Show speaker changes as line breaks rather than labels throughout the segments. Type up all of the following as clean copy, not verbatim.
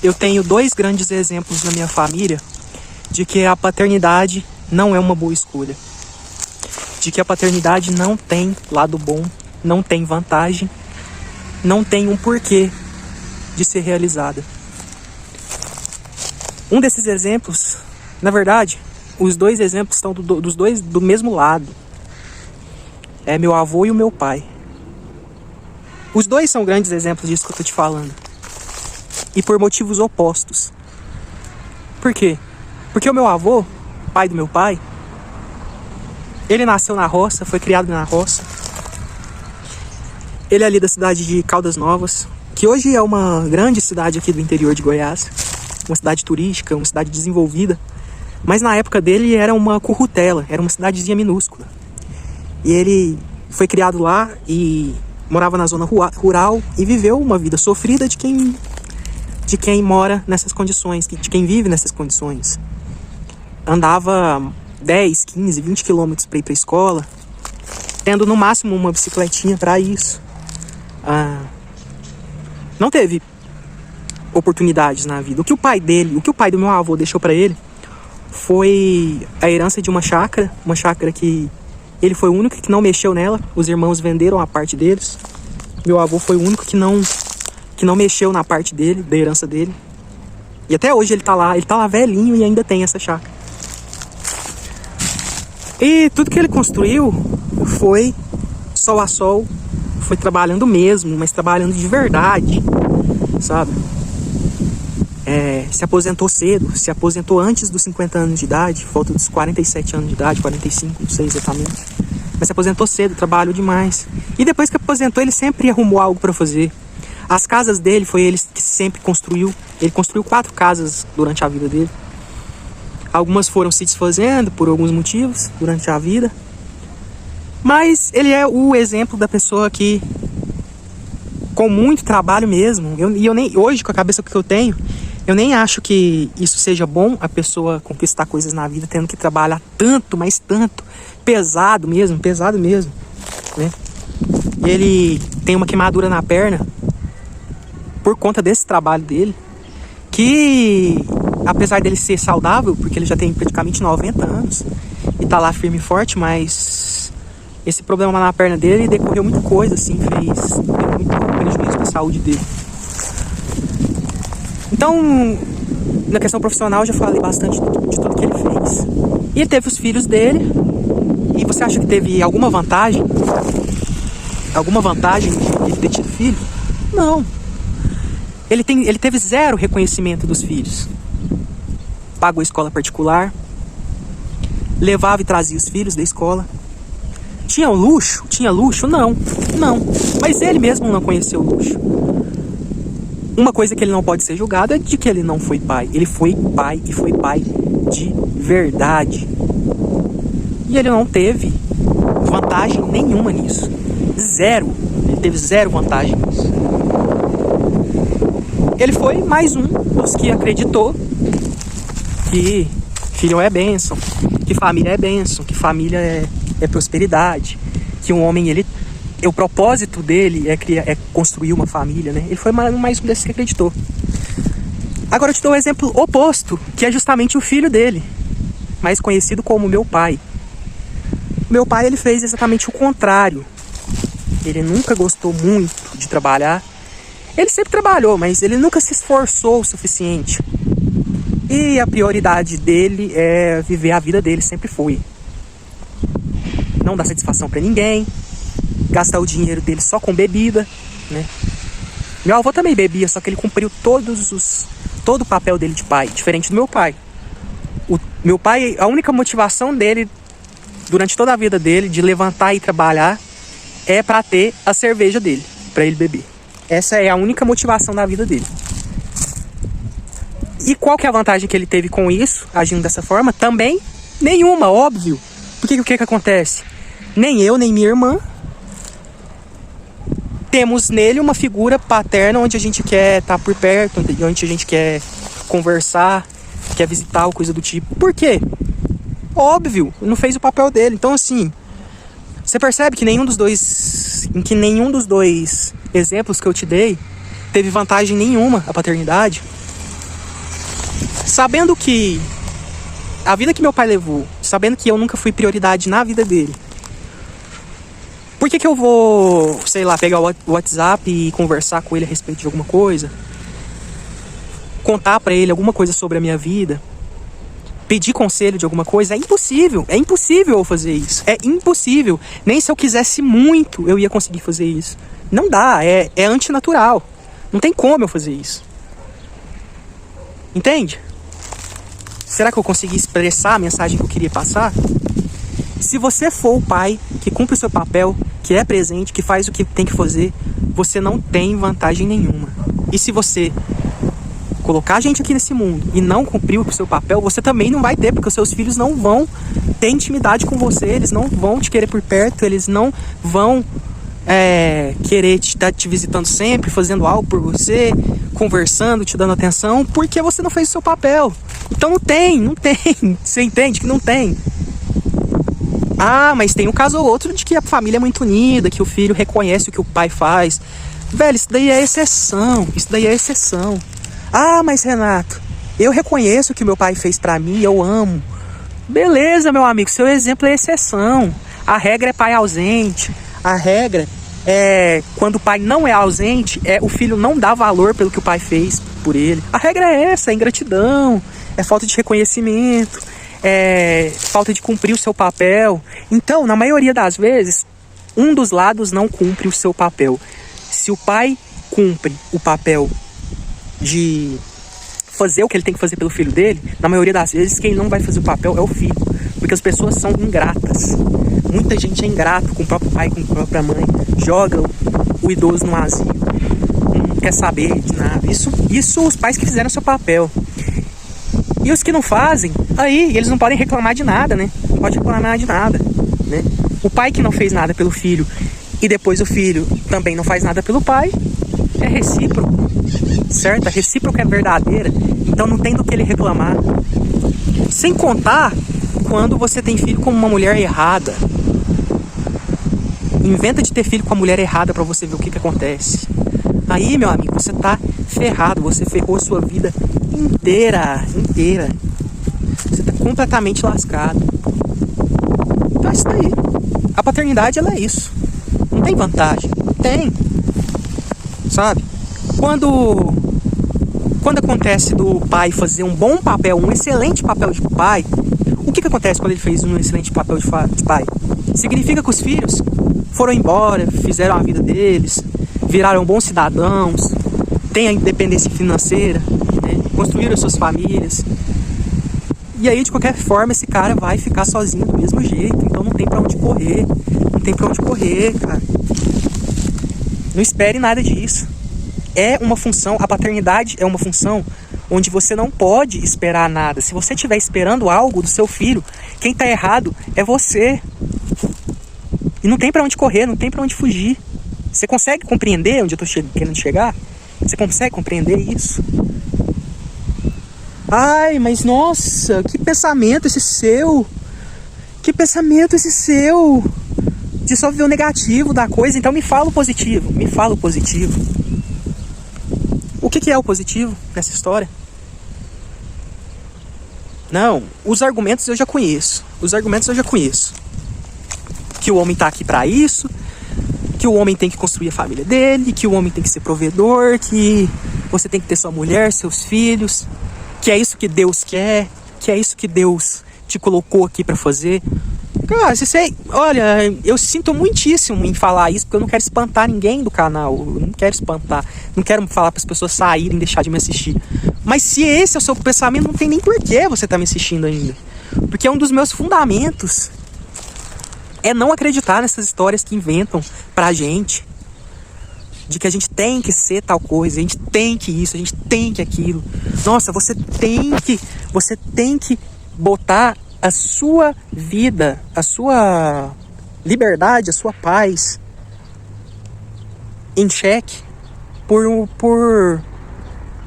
eu tenho dois grandes exemplos na minha família de que a paternidade não é uma boa escolha. De que a paternidade não tem lado bom, não tem vantagem, não tem um porquê de ser realizada. Um desses exemplos, na verdade, os dois exemplos estão dos dois do mesmo lado. É meu avô e o meu pai. Os dois são grandes exemplos disso que eu tô te falando. E por motivos opostos. Por quê? Porque o meu avô, pai do meu pai, ele nasceu na roça, foi criado na roça. Ele é ali da cidade de Caldas Novas, que hoje é uma grande cidade aqui do interior de Goiás. Uma cidade turística, uma cidade desenvolvida. Mas na época dele era uma currutela, era uma cidadezinha minúscula. E ele foi criado lá e morava na zona rural e viveu uma vida sofrida de quem mora nessas condições, de quem vive nessas condições. Andava 10, 15, 20 quilômetros para ir para a escola, tendo no máximo uma bicicletinha para isso. Não teve oportunidades na vida. O que o pai do meu avô deixou para ele foi a herança de uma chácara que ele foi o único que não mexeu nela. Os irmãos venderam a parte deles. Meu avô foi o único que não mexeu na parte dele, da herança dele. E até hoje ele tá lá velhinho e ainda tem essa chácara. E tudo que ele construiu foi sol a sol, foi trabalhando mesmo, mas trabalhando de verdade, sabe? Se aposentou cedo, se aposentou antes dos 50 anos de idade, falta dos 47 anos de idade, 45, não sei exatamente. Mas se aposentou cedo, trabalhou demais. E depois que aposentou, ele sempre arrumou algo para fazer. As casas dele, foi ele que sempre construiu. Ele construiu 4 casas durante a vida dele. Algumas foram se desfazendo por alguns motivos durante a vida. Mas ele é o exemplo da pessoa que, com muito trabalho mesmo, hoje, com a cabeça que eu tenho, eu nem acho que isso seja bom, a pessoa conquistar coisas na vida tendo que trabalhar tanto, mas tanto, pesado mesmo, né? Ele tem uma queimadura na perna por conta desse trabalho dele, que apesar dele ser saudável, porque ele já tem praticamente 90 anos e tá lá firme e forte, mas esse problema na perna dele decorreu muita coisa, assim, deu muito prejuízo pra saúde dele. Então, na questão profissional, eu já falei bastante de tudo que ele fez. E ele teve os filhos dele. E você acha que teve alguma vantagem? Alguma vantagem de ele ter tido filho? Não. Ele teve zero reconhecimento dos filhos. Pagou escola particular. Levava e trazia os filhos da escola. Tinha luxo? Tinha luxo? Não. Mas ele mesmo não conheceu o luxo. Uma coisa que ele não pode ser julgado é de que ele não foi pai. Ele foi pai e foi pai de verdade. E ele não teve vantagem nenhuma nisso. Zero. Ele teve zero vantagem nisso. Ele foi mais um dos que acreditou que filho é bênção, que família é bênção, que família é prosperidade, que um homem, o propósito dele é construir uma família, né? Ele foi mais um desses que acreditou. Agora eu te dou um exemplo oposto, que é justamente o filho dele, mais conhecido como meu pai. Meu pai, ele fez exatamente o contrário. Ele nunca gostou muito de trabalhar. Ele sempre trabalhou, mas ele nunca se esforçou o suficiente. E a prioridade dele é viver a vida dele, sempre foi. Não dar satisfação pra ninguém, gastar o dinheiro dele só com bebida, né? Meu avô também bebia, só que ele cumpriu todo o papel dele de pai, diferente do meu pai. O meu pai, a única motivação dele, durante toda a vida dele, de levantar e trabalhar, é pra ter a cerveja dele, pra ele beber. Essa é a única motivação da vida dele. E qual que é a vantagem que ele teve com isso, agindo dessa forma? Também nenhuma, óbvio. Porque o que acontece? Nem eu, nem minha irmã temos nele uma figura paterna onde a gente quer estar por perto, onde a gente quer conversar, quer visitar ou coisa do tipo. Por quê? Óbvio, não fez o papel dele. Então, assim, você percebe que nenhum dos dois exemplos que eu te dei teve vantagem nenhuma a paternidade. sabendo que a vida que meu pai levou, sabendo que eu nunca fui prioridade na vida dele, por que eu vou, sei lá, pegar o WhatsApp e conversar com ele a respeito de alguma coisa? Contar pra ele alguma coisa sobre a minha vida? Pedir conselho de alguma coisa? É impossível eu fazer isso. É impossível. Nem se eu quisesse muito, eu ia conseguir fazer isso. Não dá, é antinatural. Não tem como eu fazer isso. Entende? Será que eu consegui expressar a mensagem que eu queria passar? Se você for o pai que cumpre o seu papel, que é presente, que faz o que tem que fazer, você não tem vantagem nenhuma. E se você colocar a gente aqui nesse mundo e não cumprir o seu papel, você também não vai ter, porque os seus filhos não vão ter intimidade com você, eles não vão te querer por perto, eles não vão querer estar te visitando sempre, fazendo algo por você, conversando, te dando atenção, porque você não fez o seu papel. Então não tem. Você entende que não tem? Ah, mas tem um caso ou outro de que a família é muito unida, que o filho reconhece o que o pai faz. Velho, isso daí é exceção. Ah, mas Renato, eu reconheço o que meu pai fez pra mim, eu amo. Beleza, meu amigo, seu exemplo é exceção. A regra é pai ausente. A regra é quando o pai não é ausente, o filho não dá valor pelo que o pai fez por ele. A regra é essa, é ingratidão, é falta de reconhecimento, é falta de cumprir o seu papel. Então, na maioria das vezes, um dos lados não cumpre o seu papel. Se o pai cumpre o papel de fazer o que ele tem que fazer pelo filho dele, na maioria das vezes quem não vai fazer o papel é o filho, porque as pessoas são ingratas. Muita gente é ingrato com o próprio pai, com a própria mãe, joga o idoso no asilo, não quer saber de nada. Isso os pais que fizeram o seu papel. E os que não fazem, aí eles não podem reclamar de nada, né? Não pode reclamar de nada, né? O pai que não fez nada pelo filho e depois o filho também não faz nada pelo pai, é recíproco, certo? A recíproca é verdadeira, então não tem do que ele reclamar. Sem contar quando você tem filho com uma mulher errada. Inventa de ter filho com a mulher errada pra você ver o que acontece. Aí, meu amigo, você tá ferrado, você ferrou a sua vida inteira. Você tá completamente lascado. Então é isso daí. A paternidade, ela é isso. Não tem vantagem. Não tem. Sabe? Quando acontece do pai fazer um bom papel, um excelente papel de pai, o que acontece quando ele fez um excelente papel de pai? Significa que os filhos foram embora, fizeram a vida deles, viraram bons cidadãos, têm a independência financeira, né? Construíram suas famílias. E aí, de qualquer forma, esse cara vai ficar sozinho do mesmo jeito. Então não tem pra onde correr. Não tem pra onde correr, cara. Não espere nada disso. É uma função, a paternidade é uma função onde você não pode esperar nada. Se você estiver esperando algo do seu filho, quem tá errado é você. E não tem pra onde correr, não tem pra onde fugir. Você consegue compreender onde eu tô querendo chegar? Você consegue compreender isso? Ai, mas nossa, que pensamento esse seu? Que pensamento esse seu? De só ver o negativo da coisa. Então me fala o positivo, me fala o positivo. O que é o positivo nessa história? Não, os argumentos eu já conheço. Que o homem tá aqui pra isso, que o homem tem que construir a família dele, que o homem tem que ser provedor, que você tem que ter sua mulher, seus filhos, que é isso que Deus quer, que é isso que Deus te colocou aqui pra fazer. Cara, olha, eu sinto muitíssimo em falar isso, porque eu não quero espantar ninguém do canal, eu não quero espantar, não quero falar para as pessoas saírem e deixar de me assistir. Mas se esse é o seu pensamento, não tem nem porquê você tá me assistindo ainda. Porque é um dos meus fundamentos. É não acreditar nessas histórias que inventam pra gente. De que a gente tem que ser tal coisa, a gente tem que isso, a gente tem que aquilo. Nossa, você tem que botar a sua vida, a sua liberdade, a sua paz em xeque por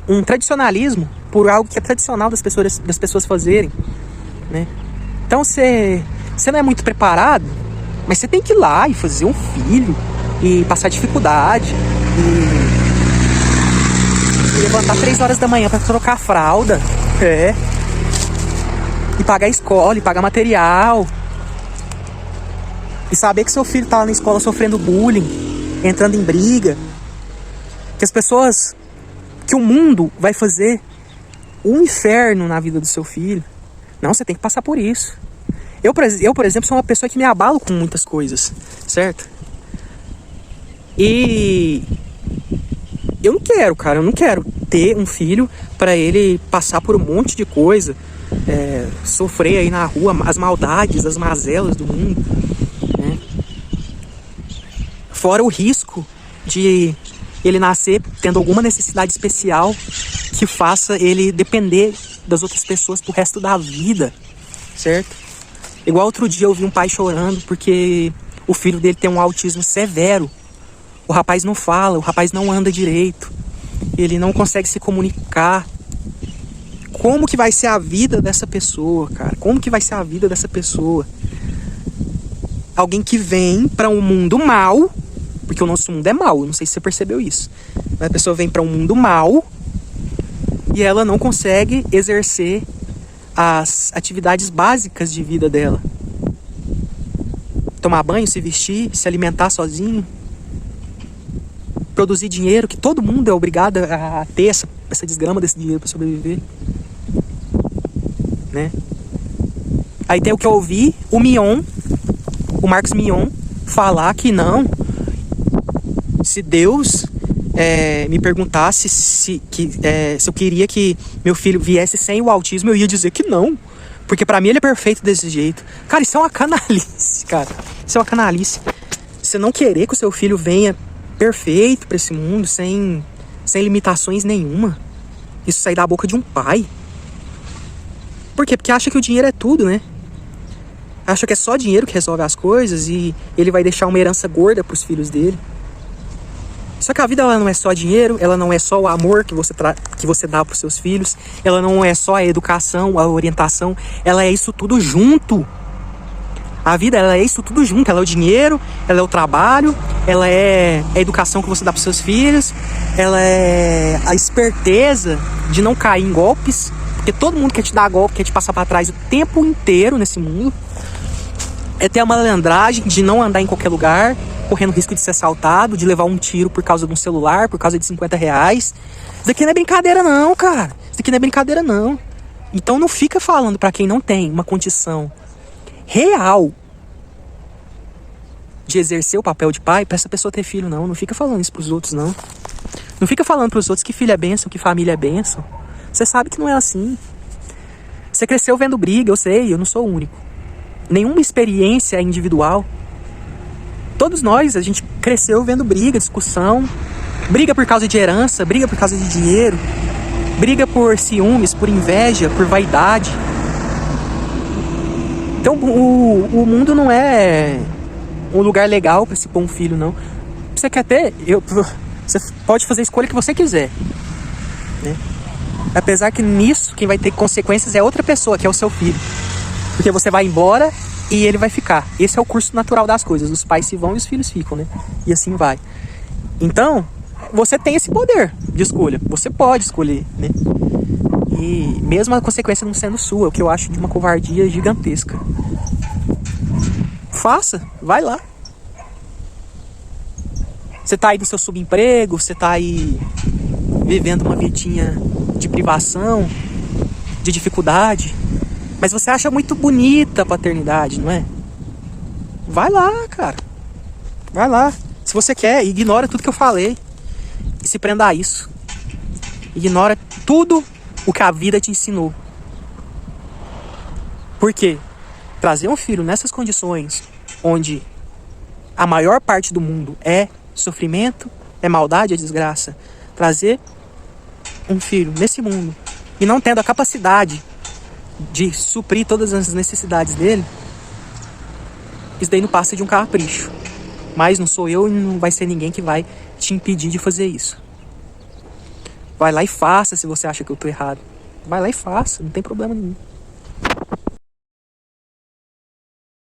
um tradicionalismo, por algo que é tradicional das pessoas fazerem, né? Então você não é muito preparado, mas você tem que ir lá e fazer um filho e passar dificuldade e levantar 3 horas da manhã para trocar a fralda. É. E pagar escola, e pagar material. E saber que seu filho tá lá na escola sofrendo bullying, entrando em briga. Que as pessoas... Que o mundo vai fazer um inferno na vida do seu filho. Não, você tem que passar por isso. Eu, por exemplo, sou uma pessoa que me abalo com muitas coisas, certo? E eu não quero, cara, eu não quero ter um filho para ele passar por um monte de coisa, sofrer aí na rua as maldades, as mazelas do mundo, né? Fora o risco de ele nascer tendo alguma necessidade especial que faça ele depender das outras pessoas pro resto da vida, certo? Igual outro dia eu vi um pai chorando porque o filho dele tem um autismo severo. O rapaz não fala, o rapaz não anda direito, ele não consegue se comunicar. Como que vai ser a vida dessa pessoa, cara? Como que vai ser a vida dessa pessoa? Alguém que vem para um mundo mau, porque o nosso mundo é mau, eu não sei se você percebeu isso. Mas a pessoa vem para um mundo mau e ela não consegue exercer as atividades básicas de vida dela. Tomar banho, se vestir, se alimentar sozinho. Produzir dinheiro, que todo mundo é obrigado a ter essa desgrama desse dinheiro para sobreviver, né? Aí tem o que eu ouvi, o Marcos Mion, falar que não, se Deus me perguntasse se eu queria que meu filho viesse sem o autismo, eu ia dizer que não, porque pra mim ele é perfeito desse jeito. Cara, isso é uma canalice, cara. Isso é uma canalice. Você não querer que o seu filho venha perfeito pra esse mundo, sem limitações nenhuma. Isso sair da boca de um pai. Por quê? Porque acha que o dinheiro é tudo, né? Acha que é só dinheiro que resolve as coisas e ele vai deixar uma herança gorda pros filhos dele. Só que a vida, ela não é só dinheiro, ela não é só o amor que você dá pros seus filhos, ela não é só a educação, a orientação, ela é isso tudo junto. A vida, ela é isso tudo junto. Ela é o dinheiro, ela é o trabalho, ela é a educação que você dá para seus filhos, ela é a esperteza de não cair em golpes, porque todo mundo quer te dar golpe, quer te passar para trás o tempo inteiro nesse mundo. É ter a malandragem de não andar em qualquer lugar, correndo risco de ser assaltado, de levar um tiro por causa de um celular, por causa de R$50. Isso daqui não é brincadeira não, cara. Isso daqui não é brincadeira não. Então não fica falando para quem não tem uma condição real de exercer o papel de pai, pra essa pessoa ter filho, não. Não fica falando isso pros outros, não. Não fica falando pros outros que filho é bênção, que família é bênção. Você sabe que não é assim. Você cresceu vendo briga, eu sei, eu não sou o único. Nenhuma experiência é individual. Todos nós, a gente cresceu vendo briga, discussão. Briga por causa de herança, briga por causa de dinheiro. Briga por ciúmes, por inveja, por vaidade. Então o mundo não é um lugar legal pra se pôr um filho, não. Você quer ter? Você pode fazer a escolha que você quiser, né? Apesar que nisso, quem vai ter consequências é outra pessoa, que é o seu filho. Porque você vai embora e ele vai ficar. Esse é o curso natural das coisas. Os pais se vão e os filhos ficam, né? E assim vai. Então, você tem esse poder de escolha. Você pode escolher, né? E mesmo a consequência não sendo sua, o que eu acho de uma covardia gigantesca. Faça, vai lá. Você tá aí no seu subemprego, você tá aí vivendo uma vidinha de privação, de dificuldade, mas você acha muito bonita a paternidade, não é? Vai lá, cara. Vai lá. Se você quer, ignora tudo que eu falei e se prenda a isso. Ignora tudo o que a vida te ensinou. Por quê? Trazer um filho nessas condições, onde a maior parte do mundo é sofrimento, é maldade, é desgraça. Trazer um filho nesse mundo e não tendo a capacidade de suprir todas as necessidades dele, isso daí não passa de um capricho. Mas não sou eu e não vai ser ninguém que vai te impedir de fazer isso. Vai lá e faça se você acha que eu tô errado. Vai lá e faça, não tem problema nenhum.